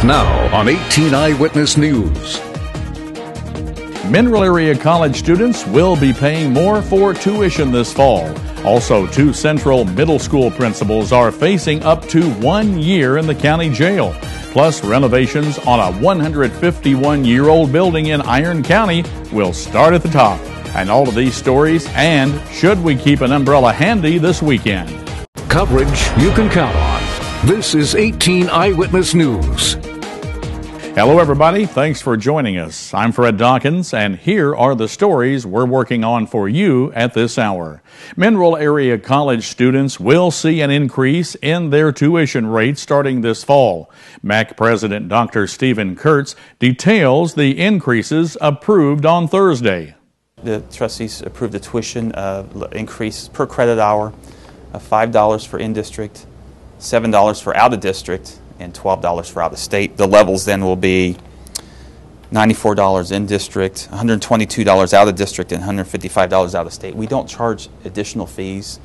Now on 18 Eyewitness News. Mineral area college students will be paying more for tuition this fall. Also, 2 Central middle school principals are facing up to 1 year in the county jail. Plus, renovations on a 151-year-old building in Iron County will start at the top. And all of these stories and should we keep an umbrella handy this weekend? Coverage you can count on. This is 18 Eyewitness News. Hello, everybody. Thanks for joining us. I'm Fred Dawkins, and here are the stories we're working on for you at this hour. Mineral area college students will see an increase in their tuition rate starting this fall. MAC President Dr. Stephen Kurtz details the increases approved on Thursday. The trustees approved a tuition increase per credit hour of $5 for in-district, $7 for out-of-district, and $12 for out-of-state. The levels then will be $94 in-district, $122 out-of-district, and $155 out-of-state. We don't charge additional fees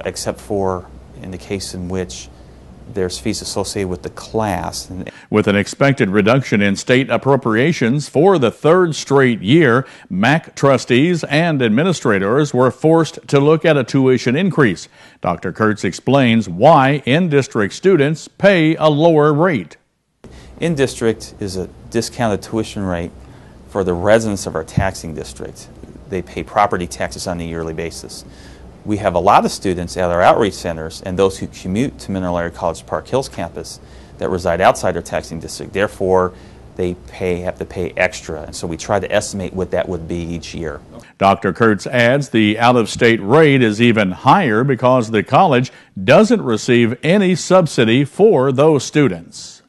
except for in the case in which there's fees associated with the class. With an expected reduction in state appropriations for the 3rd straight year, MAC trustees and administrators were forced to look at a tuition increase. Dr. Kurtz explains why in-district students pay a lower rate. In-district is a discounted tuition rate for the residents of our taxing district. They pay property taxes on a yearly basis. We have a lot of students at our outreach centers and those who commute to Mineral Area College Park Hills campus that reside outside our taxing district. Therefore, they have to pay extra, and so we try to estimate what that would be each year. Dr. Kurtz adds the out-of-state rate is even higher because the college doesn't receive any subsidy for those students.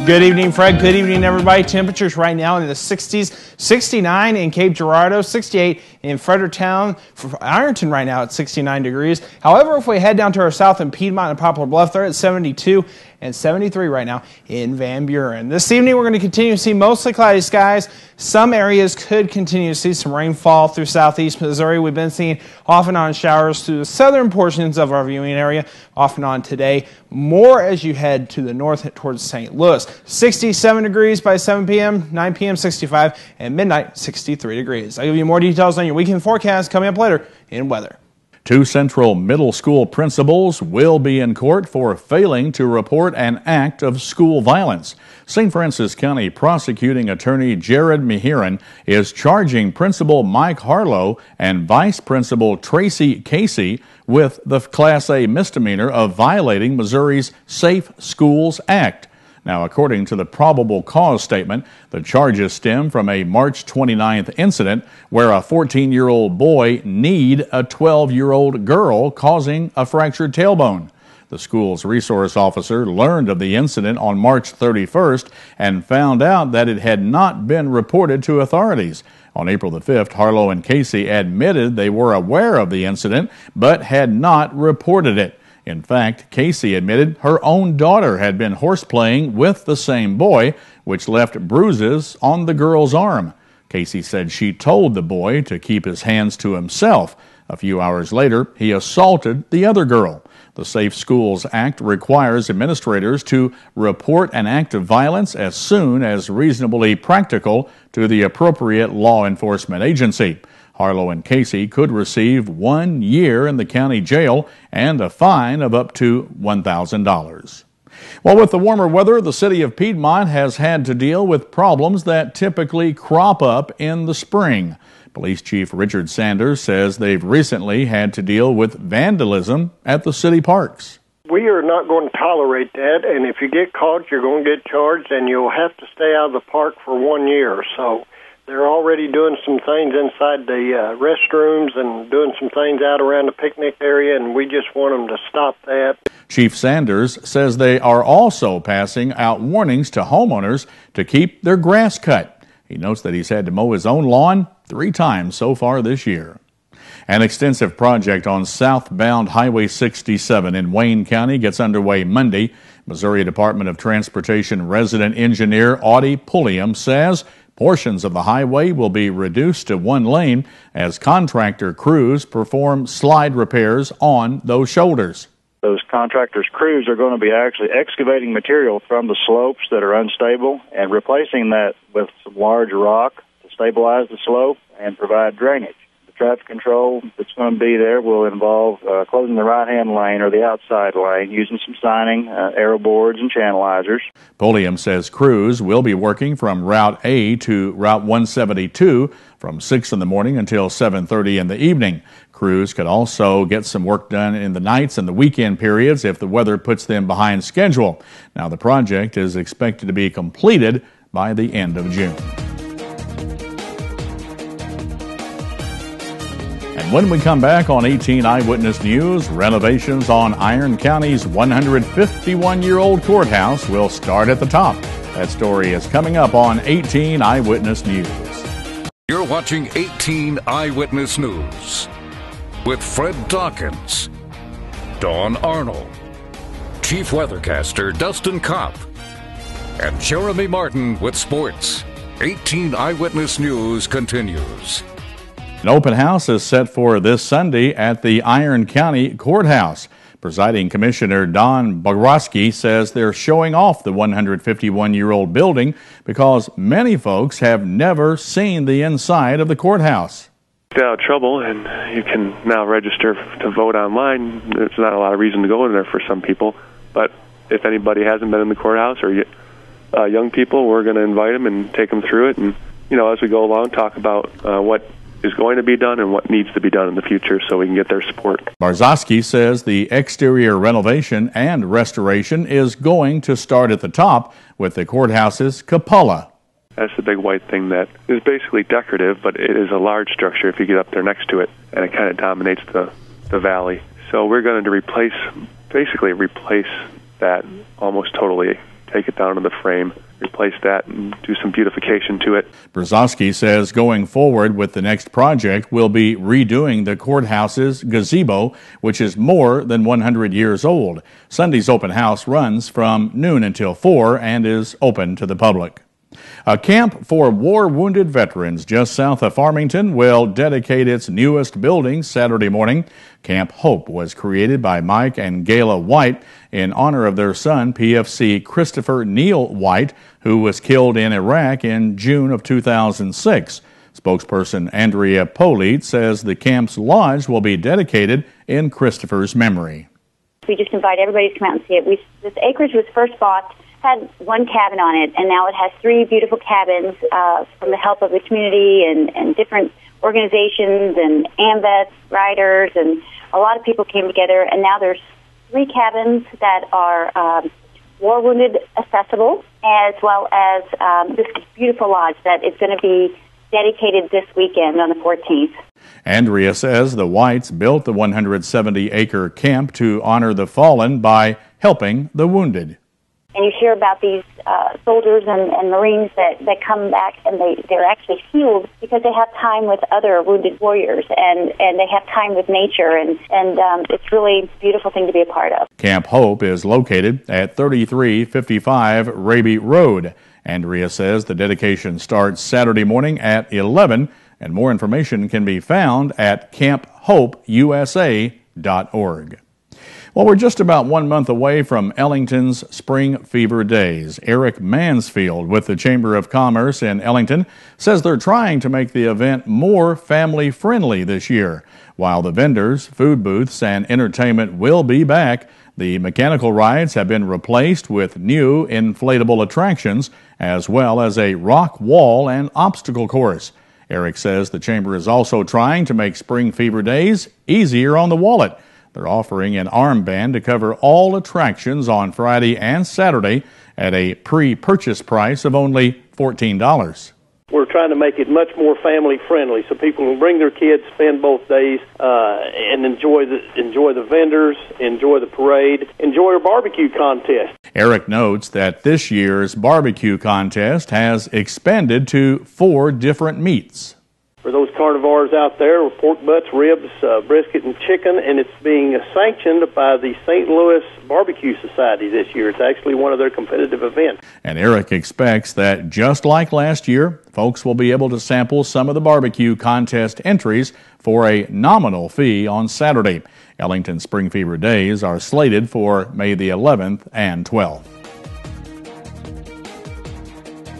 Good evening, Fred. Good evening, everybody. Temperatures right now in the 60s, 69 in Cape Girardeau, 68 in Fredericktown. For Ironton right now at 69 degrees. However, if we head down to our south in Piedmont and Poplar Bluff, they're at 72 and 73 right now in Van Buren. This evening, we're going to continue to see mostly cloudy skies. Some areas could continue to see some rainfall through southeast Missouri. We've been seeing off and on showers through the southern portions of our viewing area, off and on today. More as you head to the north towards St. Louis. 67 degrees by 7 p.m., 9 p.m. 65, and midnight 63 degrees. I'll give you more details on your weekend forecast coming up later in weather. 2 Central middle school principals will be in court for failing to report an act of school violence. St. Francis County prosecuting attorney Jared Mehiran is charging Principal Mike Harlow and Vice Principal Tracy Casey with the Class A misdemeanor of violating Missouri's Safe Schools Act. Now, according to the probable cause statement, the charges stem from a March 29th incident where a 14-year-old boy kneed a 12-year-old girl, causing a fractured tailbone. The school's resource officer learned of the incident on March 31st and found out that it had not been reported to authorities. On April the 5th, Harlow and Casey admitted they were aware of the incident but had not reported it. In fact, Casey admitted her own daughter had been horseplaying with the same boy, which left bruises on the girl's arm. Casey said she told the boy to keep his hands to himself. A few hours later, he assaulted the other girl. The Safe Schools Act requires administrators to report an act of violence as soon as reasonably practical to the appropriate law enforcement agency. Harlow and Casey could receive 1 year in the county jail and a fine of up to $1,000. Well, with the warmer weather, the city of Piedmont has had to deal with problems that typically crop up in the spring. Police Chief Richard Sanders says they've recently had to deal with vandalism at the city parks. We are not going to tolerate that, and if you get caught, you're going to get charged, and you'll have to stay out of the park for 1 year. So they're already doing some things inside the restrooms and doing some things out around the picnic area, and we just want them to stop that. Chief Sanders says they are also passing out warnings to homeowners to keep their grass cut. He notes that he's had to mow his own lawn 3 times so far this year. An extensive project on southbound Highway 67 in Wayne County gets underway Monday. Missouri Department of Transportation resident engineer Audie Pulliam says portions of the highway will be reduced to 1 lane as contractor crews perform slide repairs on those shoulders. Those contractors' crews are going to be actually excavating material from the slopes that are unstable and replacing that with some large rock to stabilize the slope and provide drainage. The traffic control that's going to be there will involve closing the right-hand lane or the outside lane, using some signing, arrow boards, and channelizers. Pulliam says crews will be working from Route A to Route 172 from 6 in the morning until 7:30 in the evening. Crews could also get some work done in the nights and the weekend periods if the weather puts them behind schedule. Now, the project is expected to be completed by the end of June. And when we come back on 18 Eyewitness News, renovations on Iron County's 151-year-old courthouse will start at the top. That story is coming up on 18 Eyewitness News. You're watching 18 Eyewitness News with Fred Dawkins, Dawn Arnold, Chief Weathercaster Dustin Kopp, and Jeremy Martin with sports. 18 Eyewitness News continues. An open house is set for this Sunday at the Iron County Courthouse. Presiding Commissioner Don Bogorowski says they're showing off the 151-year-old building because many folks have never seen the inside of the courthouse. Stay out of trouble, and you can now register to vote online. There's not a lot of reason to go in there for some people, but if anybody hasn't been in the courthouse or young people, we're going to invite them and take them through it, and as we go along, talk about what is going to be done and what needs to be done in the future so we can get their support. Barzowski says the exterior renovation and restoration is going to start at the top with the courthouse's cupola. That's the big white thing that is basically decorative, but it is a large structure if you get up there next to it, and it kind of dominates the valley. So we're going to basically replace that almost totally, take it down to the frame, replace that, and do some beautification to it. Brzozowski says going forward with the next project, we'll be redoing the courthouse's gazebo, which is more than 100 years old. Sunday's open house runs from noon until 4 and is open to the public. A camp for war-wounded veterans just south of Farmington will dedicate its newest building Saturday morning. Camp Hope was created by Mike and Gayla White in honor of their son, PFC Christopher Neil White, who was killed in Iraq in June of 2006. Spokesperson Andrea Polite says the camp's lodge will be dedicated in Christopher's memory. We just invite everybody to come out and see it. This acreage was first bought, had one cabin on it, and now it has 3 beautiful cabins from the help of the community and different organizations and AMVETS, riders, and a lot of people came together, and now there's 3 cabins that are war-wounded accessible, as well as this beautiful lodge that is going to be dedicated this weekend on the 14th. Andrea says the Whites built the 170-acre camp to honor the fallen by helping the wounded. And you hear about these soldiers and Marines that come back and they're actually healed because they have time with other wounded warriors and they have time with nature and it's really a beautiful thing to be a part of. Camp Hope is located at 3355 Raby Road. Andrea says the dedication starts Saturday morning at 11 and more information can be found at camphopeusa.org. Well, we're just about 1 month away from Ellington's Spring Fever Days. Eric Mansfield with the Chamber of Commerce in Ellington says they're trying to make the event more family-friendly this year. While the vendors, food booths, and entertainment will be back, the mechanical rides have been replaced with new inflatable attractions, as well as a rock wall and obstacle course. Eric says the Chamber is also trying to make Spring Fever Days easier on the wallet. They're offering an armband to cover all attractions on Friday and Saturday at a pre-purchase price of only $14. We're trying to make it much more family-friendly so people can bring their kids, spend both days, and enjoy the vendors, enjoy the parade, enjoy our barbecue contest. Eric notes that this year's barbecue contest has expanded to 4 different meats. For those carnivores out there, with pork butts, ribs, brisket, and chicken, and it's being sanctioned by the St. Louis Barbecue Society this year. It's actually one of their competitive events. And Eric expects that just like last year, folks will be able to sample some of the barbecue contest entries for a nominal fee on Saturday. Ellington Spring Fever Days are slated for May the 11th and 12th.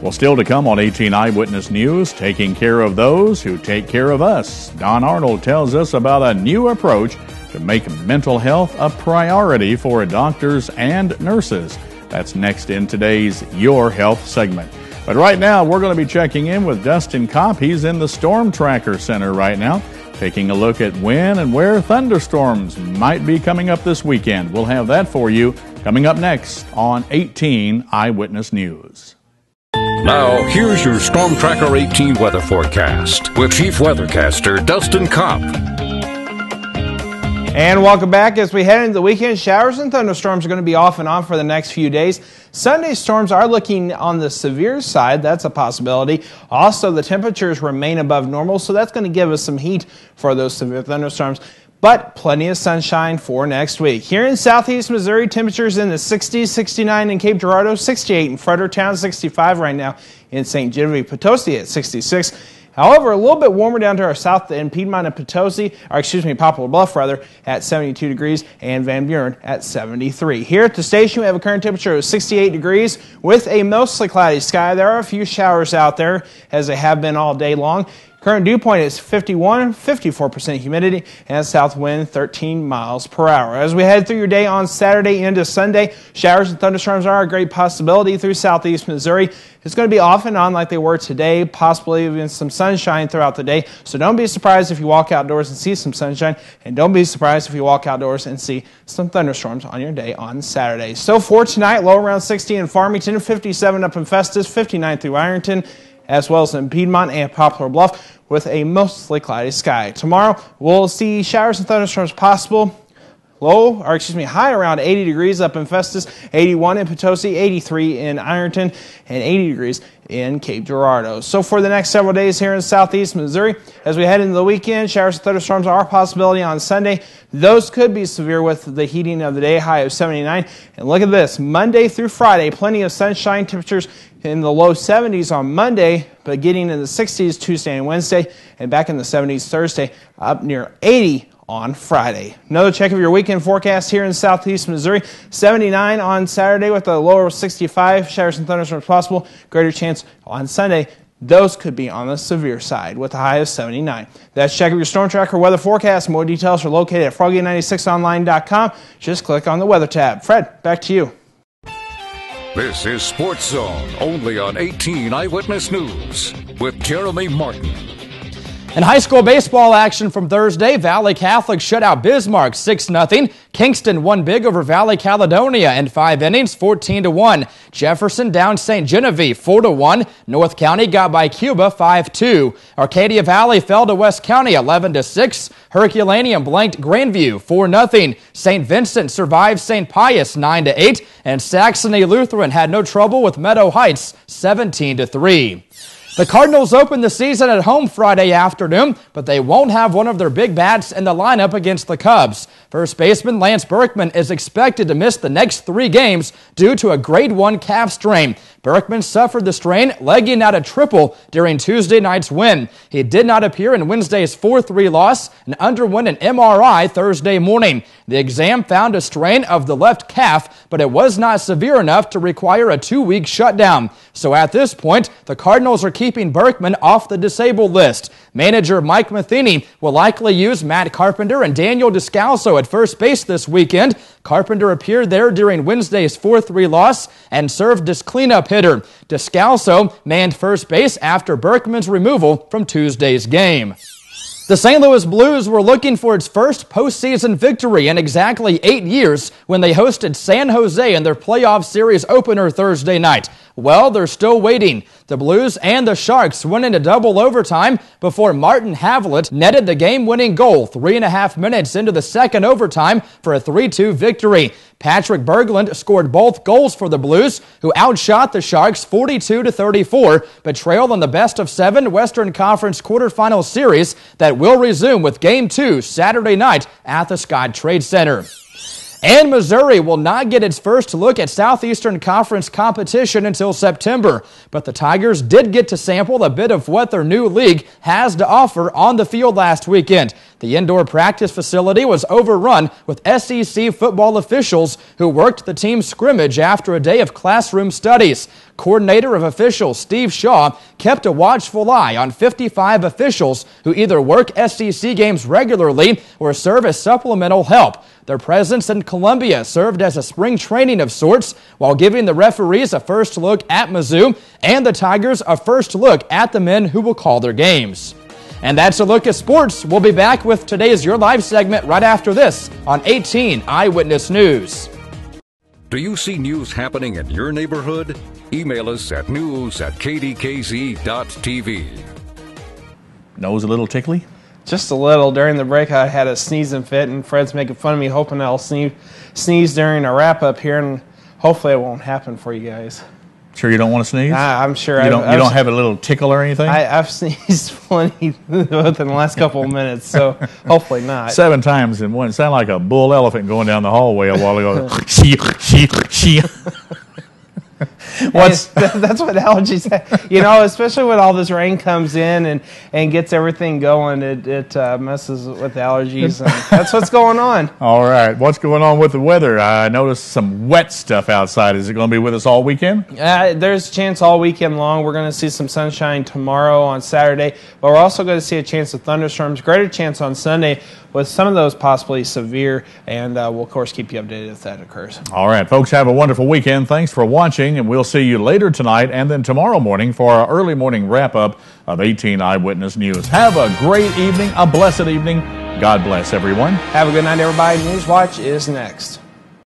Well, still to come on 18 Eyewitness News, taking care of those who take care of us. Don Arnold tells us about a new approach to make mental health a priority for doctors and nurses. That's next in today's Your Health segment. But right now, we're going to be checking in with Dustin Kopp. He's in the Storm Tracker Center right now, taking a look at when and where thunderstorms might be coming up this weekend. We'll have that for you coming up next on 18 Eyewitness News. Now, here's your Storm Tracker 18 weather forecast with Chief Weathercaster Dustin Kopp. And welcome back. As we head into the weekend, showers and thunderstorms are going to be off and on for the next few days. Sunday storms are looking on the severe side. That's a possibility. Also, the temperatures remain above normal, so that's going to give us some heat for those severe thunderstorms. But plenty of sunshine for next week. Here in southeast Missouri, temperatures in the 60s, 69 in Cape Girardeau, 68 in Fredericktown, 65 right now in St. Genevieve Potosi at 66. However, a little bit warmer down to our south in Piedmont and Poplar Bluff at 72 degrees and Van Buren at 73. Here at the station, we have a current temperature of 68 degrees with a mostly cloudy sky. There are a few showers out there, as they have been all day long. Current dew point is 51, 54% humidity, and south wind 13 miles per hour. As we head through your day on Saturday into Sunday, showers and thunderstorms are a great possibility through southeast Missouri. It's going to be off and on like they were today, possibly even some sunshine throughout the day. So don't be surprised if you walk outdoors and see some sunshine, and don't be surprised if you walk outdoors and see some thunderstorms on your day on Saturday. So for tonight, low around 60 in Farmington, 57 up in Festus, 59 through Ironton, as well as in Piedmont and Poplar Bluff with a mostly cloudy sky. Tomorrow, we'll see showers and thunderstorms possible. High around 80 degrees up in Festus, 81 in Potosi, 83 in Ironton, and 80 degrees in Cape Girardeau. So for the next several days here in southeast Missouri, as we head into the weekend, showers and thunderstorms are a possibility on Sunday. Those could be severe with the heating of the day, high of 79. And look at this, Monday through Friday, plenty of sunshine, temperatures in the low 70s on Monday, but getting in the 60s Tuesday and Wednesday, and back in the 70s Thursday, up near 80 on Friday. Another check of your weekend forecast here in southeast Missouri. 79 on Saturday with a lower of 65. Showers and thunderstorms possible. Greater chance on Sunday. Those could be on the severe side with a high of 79. That's check of your Storm Tracker weather forecast. More details are located at froggy96online.com. Just click on the weather tab. Fred, back to you. This is Sports Zone, only on 18 Eyewitness News with Jeremy Martin. In high school baseball action from Thursday, Valley Catholic shut out Bismarck 6-0. Kingston won big over Valley Caledonia in 5 innings, 14-1. Jefferson down St. Genevieve 4-1. North County got by Cuba 5-2. Arcadia Valley fell to West County 11-6. Herculaneum blanked Grandview 4-0. St. Vincent survived St. Pius 9-8. And Saxony Lutheran had no trouble with Meadow Heights 17-3. The Cardinals opened the season at home Friday afternoon, but they won't have one of their big bats in the lineup against the Cubs. First baseman Lance Berkman is expected to miss the next 3 games due to a grade 1 calf strain. Berkman suffered the strain, legging out a triple during Tuesday night's win. He did not appear in Wednesday's 4-3 loss and underwent an MRI Thursday morning. The exam found a strain of the left calf, but it was not severe enough to require a 2-week shutdown. So at this point, the Cardinals are keeping Berkman off the disabled list. Manager Mike Matheny will likely use Matt Carpenter and Daniel Descalso at first base this weekend. Carpenter appeared there during Wednesday's 4-3 loss and served as cleanup hitter. Descalso manned first base after Berkman's removal from Tuesday's game. The St. Louis Blues were looking for its first postseason victory in exactly 8 years when they hosted San Jose in their playoff series opener Thursday night. Well, they're still waiting. The Blues and the Sharks went into double overtime before Martin Havlat netted the game-winning goal 3.5 minutes into the second overtime for a 3-2 victory. Patrick Berglund scored both goals for the Blues, who outshot the Sharks 42-34, but trailed in the best-of-7 Western Conference quarterfinal series that will resume with Game 2 Saturday night at the Scott Trade Center. And Missouri will not get its first look at Southeastern Conference competition until September. But the Tigers did get to sample a bit of what their new league has to offer on the field last weekend. The indoor practice facility was overrun with SEC football officials who worked the team's scrimmage after a day of classroom studies. Coordinator of officials Steve Shaw kept a watchful eye on 55 officials who either work SEC games regularly or serve as supplemental help. Their presence in Columbia served as a spring training of sorts while giving the referees a first look at Mizzou and the Tigers a first look at the men who will call their games. And that's a look at sports. We'll be back with today's Your Live segment right after this on 18 Eyewitness News. Do you see news happening in your neighborhood? Email us at news@kdkz.tv. Nose a little tickly? Just a little. During the break, I had a sneezing fit, and Fred's making fun of me, hoping I'll sneeze during a wrap-up here, and hopefully it won't happen for you guys. Sure you don't want to sneeze? I'm sure. You don't have a little tickle or anything? I've sneezed plenty within the last couple of minutes, so hopefully not. 7 times in one. Sound like a bull elephant going down the hallway a while ago. That's what allergies have. You know, especially when all this rain comes in and gets everything going, it messes with allergies. And that's what's going on. All right. What's going on with the weather? I noticed some wet stuff outside. Is it going to be with us all weekend? There's a chance all weekend long. We're going to see some sunshine tomorrow on Saturday, but we're also going to see a chance of thunderstorms, greater chance on Sunday, with some of those possibly severe, and we'll, of course, keep you updated if that occurs. All right, folks, have a wonderful weekend. Thanks for watching, and we'll see you later tonight and then tomorrow morning for our early morning wrap-up of 18 Eyewitness News. Have a great evening, a blessed evening. God bless everyone. Have a good night, everybody. News Watch is next.